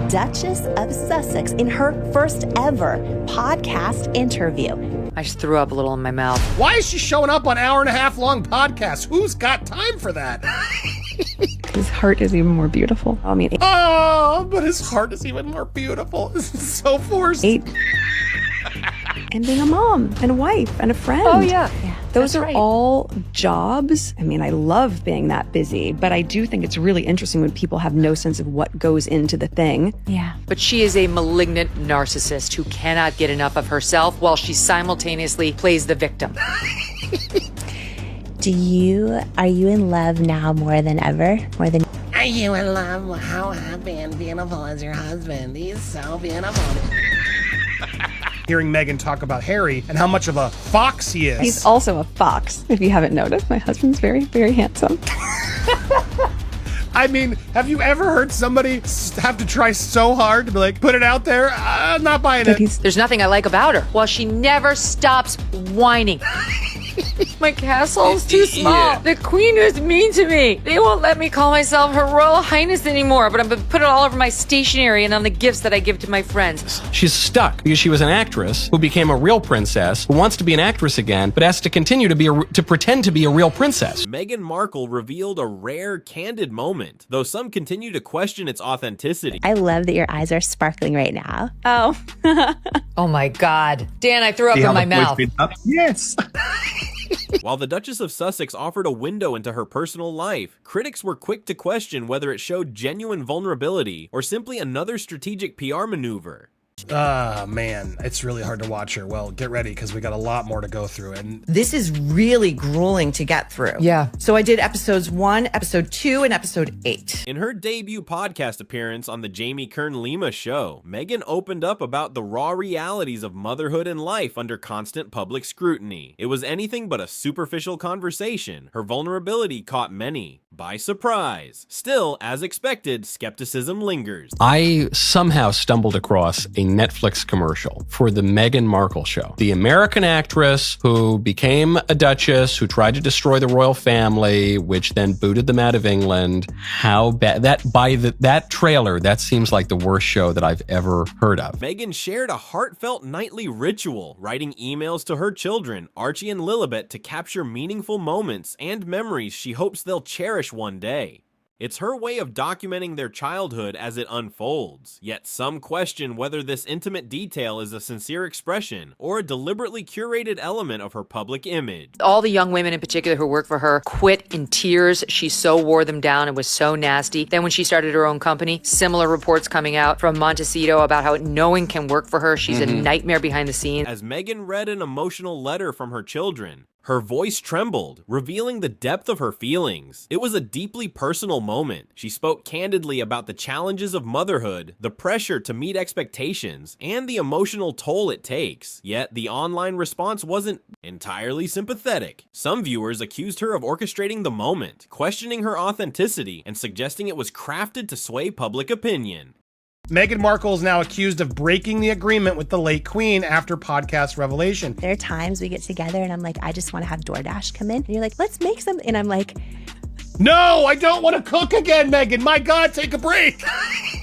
Duchess of Sussex in her first ever podcast interview. I just threw up a little in my mouth. Why is she showing up on hour-and-a-half-long podcasts? Who's got time for that? His heart is even more beautiful. I mean, oh, but his heart is even more beautiful. This is so forced. And being a mom and a wife and a friend. Oh, yeah. Those are all jobs. I mean, I love being that busy, but I do think it's really interesting when people have no sense of what goes into the thing. Yeah. But she is a malignant narcissist who cannot get enough of herself while she simultaneously plays the victim. Are you in love now more than ever? Are you in love? How happy and beautiful is your husband? He's so beautiful. Hearing Meghan talk about Harry and how much of a fox he is. He's also a fox, if you haven't noticed. My husband's very, very handsome. I mean, have you ever heard somebody have to try so hard to be like, put it out there? I'm not buying it. There's nothing I like about her. Well, she never stops whining. My castle's too small. Yeah. The queen is mean to me. They won't let me call myself Her Royal Highness anymore, but I'm going to put it all over my stationery and on the gifts that I give to my friends. She's stuck because she was an actress who became a real princess, who wants to be an actress again, but has to continue to pretend to be a real princess. Meghan Markle revealed a rare, candid moment, though some continue to question its authenticity. I love that your eyes are sparkling right now. Oh. Oh my God. Dan, I threw up in my mouth. Yes. While the Duchess of Sussex offered a window into her personal life, critics were quick to question whether it showed genuine vulnerability or simply another strategic PR maneuver. Man, it's really hard to watch her. Well, get ready because we got a lot more to go through. And this is really grueling to get through. Yeah. So I did episodes 1, episode 2, and episode 8. In her debut podcast appearance on the Jamie Kern-Lima show, Meghan opened up about the raw realities of motherhood and life under constant public scrutiny. It was anything but a superficial conversation. Her vulnerability caught many by surprise. Still, as expected, skepticism lingers. I somehow stumbled across a Netflix commercial for the Meghan Markle show. The American actress who became a duchess, who tried to destroy the royal family, which then booted them out of England. How bad that trailer, that seems like the worst show that I've ever heard of. Meghan shared a heartfelt nightly ritual, writing emails to her children, Archie and Lilibet, to capture meaningful moments and memories she hopes they'll cherish one day. It's her way of documenting their childhood as it unfolds, yet some question whether this intimate detail is a sincere expression or a deliberately curated element of her public image. All the young women in particular who work for her quit in tears. She so wore them down and was so nasty. Then when she started her own company, similar reports coming out from Montecito about how no one can work for her. She's a nightmare behind the scenes. As Meghan read an emotional letter from her children, her voice trembled, revealing the depth of her feelings. It was a deeply personal moment. She spoke candidly about the challenges of motherhood, the pressure to meet expectations, and the emotional toll it takes. Yet, the online response wasn't entirely sympathetic. Some viewers accused her of orchestrating the moment, questioning her authenticity, and suggesting it was crafted to sway public opinion. Meghan Markle is now accused of breaking the agreement with the late queen after podcast revelation. There are times we get together and I'm like, I just want to have DoorDash come in. And you're like, let's make some. And I'm like, no, I don't want to cook again, Meghan. My God, take a break.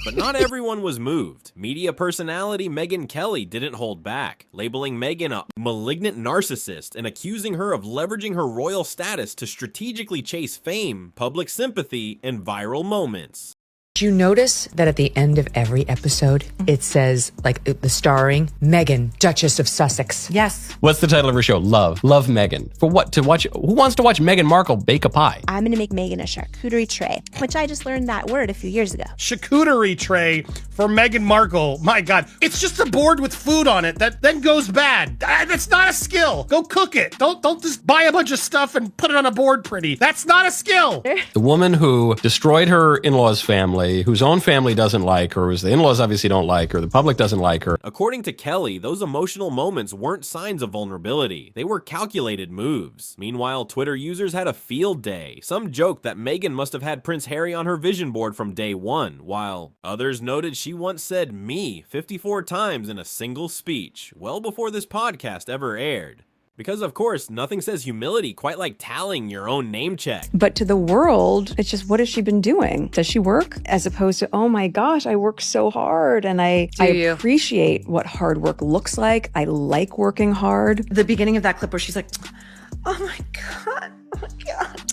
But not everyone was moved. Media personality Megyn Kelly didn't hold back, labeling Meghan a malignant narcissist and accusing her of leveraging her royal status to strategically chase fame, public sympathy, and viral moments. Did you notice that at the end of every episode, it says, like, the starring Meghan, Duchess of Sussex? Yes. What's the title of her show? Love Meghan. For what? To watch? Who wants to watch Meghan Markle bake a pie? I'm going to make Meghan a charcuterie tray, which I just learned that word a few years ago. Charcuterie tray for Meghan Markle. My God. It's just a board with food on it that then goes bad. That's not a skill. Go cook it. Don't just buy a bunch of stuff and put it on a board pretty. That's not a skill. The woman who destroyed her in-laws' family, whose own family doesn't like her, whose the in-laws obviously don't like her, the public doesn't like her. According to Kelly, those emotional moments weren't signs of vulnerability. They were calculated moves. Meanwhile, Twitter users had a field day. Some joked that Meghan must have had Prince Harry on her vision board from day one, while others noted she once said "me" 54 times in a single speech, well before this podcast ever aired. Because of course, nothing says humility quite like tallying your own name check. But to the world, it's just, what has she been doing? Does she work? As opposed to, oh my gosh, I work so hard and I appreciate what hard work looks like. I like working hard. The beginning of that clip where she's like, oh my God, oh my God.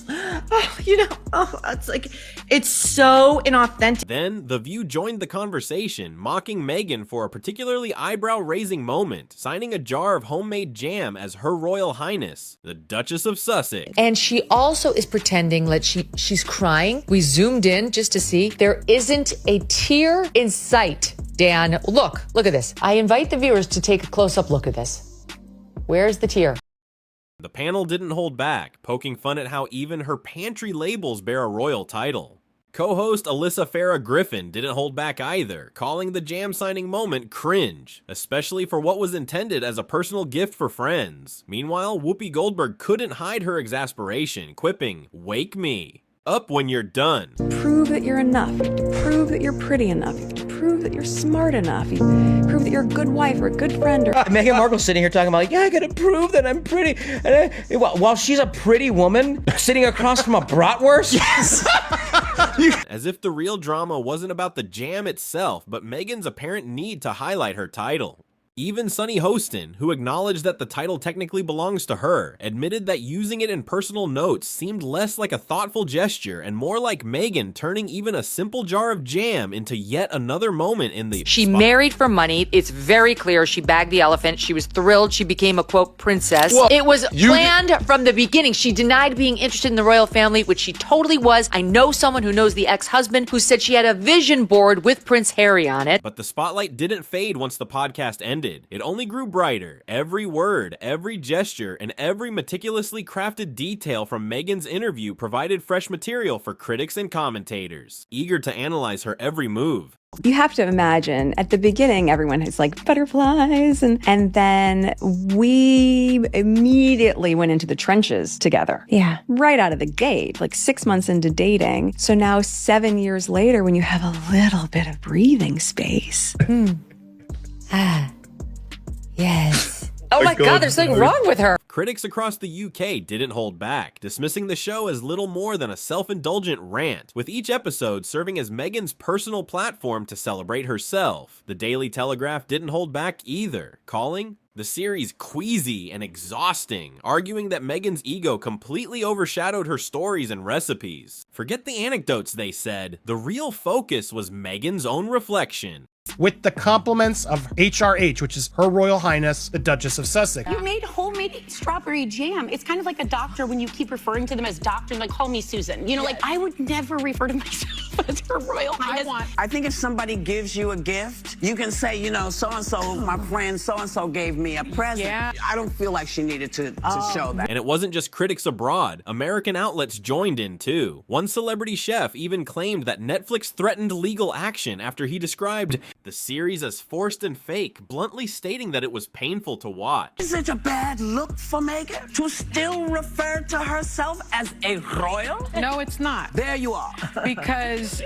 Oh, you know, oh, it's like, it's so inauthentic. Then, The View joined the conversation, mocking Megyn for a particularly eyebrow-raising moment, signing a jar of homemade jam as Her Royal Highness, the Duchess of Sussex. And she also is pretending like she's crying. We zoomed in just to see. There isn't a tear in sight, Dan. Look at this. I invite the viewers to take a close-up look at this. Where's the tear? The panel didn't hold back, poking fun at how even her pantry labels bear a royal title. Co-host Alyssa Farah Griffin didn't hold back either, calling the jam signing moment cringe, especially for what was intended as a personal gift for friends. Meanwhile, Whoopi Goldberg couldn't hide her exasperation, quipping, "Wake me up when you're done." Prove that you're enough. You have to prove that you're pretty enough. You have to prove that you're smart enough. You prove that you're a good wife or a good friend. Or Meghan Markle sitting here talking about, like, yeah, I gotta prove that I'm pretty. And while she's a pretty woman sitting across from a bratwurst? Yes! As if the real drama wasn't about the jam itself, but Meghan's apparent need to highlight her title. Even Sunny Hostin, who acknowledged that the title technically belongs to her, admitted that using it in personal notes seemed less like a thoughtful gesture and more like Meghan turning even a simple jar of jam into yet another moment in the She married for money. It's very clear she bagged the elephant. She was thrilled. She became a, quote, princess. Well, it was planned from the beginning. She denied being interested in the royal family, which she totally was. I know someone who knows the ex-husband who said she had a vision board with Prince Harry on it. But the spotlight didn't fade once the podcast ended. It only grew brighter. Every word, every gesture, and every meticulously crafted detail from Meghan's interview provided fresh material for critics and commentators, eager to analyze her every move. you have to imagine at the beginning, everyone has like butterflies. And then we immediately went into the trenches together. Yeah. Right out of the gate, like 6 months into dating. So now 7 years later, when you have a little bit of breathing space. Yes. Oh my God, there's something wrong with her. Critics across the UK didn't hold back, dismissing the show as little more than a self-indulgent rant, with each episode serving as Meghan's personal platform to celebrate herself. The Daily Telegraph didn't hold back either, calling the series queasy and exhausting, arguing that Meghan's ego completely overshadowed her stories and recipes. Forget the anecdotes, they said. The real focus was Meghan's own reflection. With the compliments of HRH, which is Her Royal Highness, the Duchess of Sussex. You made homemade strawberry jam. It's kind of like a doctor when you keep referring to them as doctor and like, call me Susan. You know, like I would never refer to myself as Her Royal Highness. I think if somebody gives you a gift, you can say, you know, so-and-so, my friend so-and-so gave me a present. Yeah. I don't feel like she needed to show that. And it wasn't just critics abroad. American outlets joined in too. One celebrity chef even claimed that Netflix threatened legal action after he described the series as forced and fake, bluntly stating that it was painful to watch. Is it a bad look for Meghan to still refer to herself as a royal? No, it's not. There you are. Because,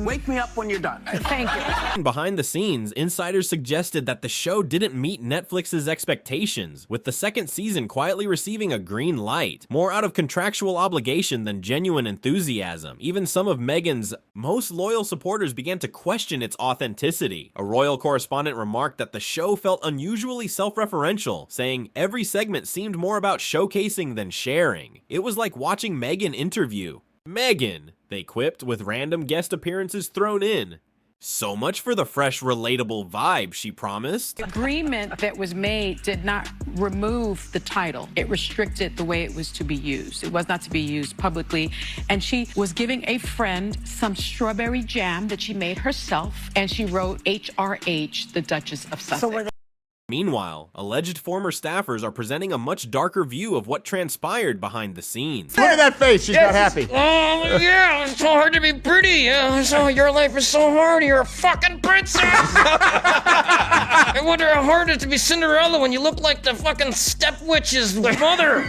wake me up when you're done. Thank you. Behind the scenes, insiders suggested that the show didn't meet Netflix's expectations, with the second season quietly receiving a green light, more out of contractual obligation than genuine enthusiasm. Even some of Meghan's most loyal supporters began to question its authenticity. A royal correspondent remarked that the show felt unusually self-referential, saying every segment seemed more about showcasing than sharing. It was like watching Meghan interview. Meghan, they quipped, with random guest appearances thrown in. So much for the fresh, relatable vibe, she promised. The agreement that was made did not remove the title. It restricted the way it was to be used. It was not to be used publicly. And she was giving a friend some strawberry jam that she made herself. And she wrote HRH, the Duchess of Sussex. Meanwhile, alleged former staffers are presenting a much darker view of what transpired behind the scenes. Look at that face, she's not happy. Oh, yeah, it's so hard to be pretty. So your life is so hard, you're a fucking princess. I wonder how hard it is to be Cinderella when you look like the fucking step witch's mother.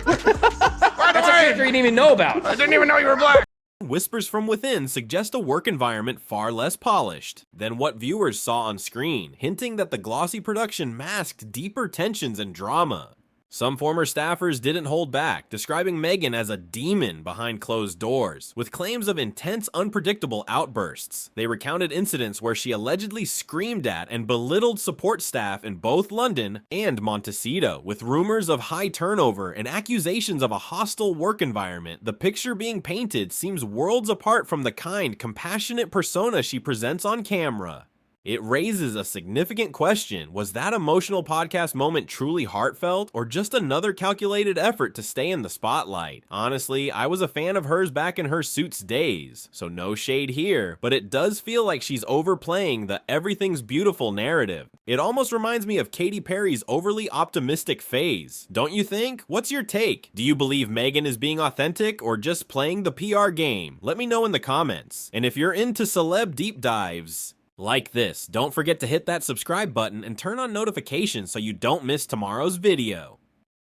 By the way, you didn't even know about. I didn't even know you were black. Whispers from within suggest a work environment far less polished than what viewers saw on screen, hinting that the glossy production masked deeper tensions and drama. Some former staffers didn't hold back, describing Megyn as a demon behind closed doors, with claims of intense, unpredictable outbursts. They recounted incidents where she allegedly screamed at and belittled support staff in both London and Montecito, with rumors of high turnover and accusations of a hostile work environment. The picture being painted seems worlds apart from the kind, compassionate persona she presents on camera. It raises a significant question. Was that emotional podcast moment truly heartfelt, or just another calculated effort to stay in the spotlight? Honestly, I was a fan of hers back in her Suits days, so no shade here, but it does feel like she's overplaying the everything's beautiful narrative. It almost reminds me of Katy Perry's overly optimistic phase. Don't you think? What's your take? Do you believe Megyn is being authentic or just playing the PR game? Let me know in the comments. And if you're into celeb deep dives like this, don't forget to hit that subscribe button and turn on notifications so you don't miss tomorrow's video.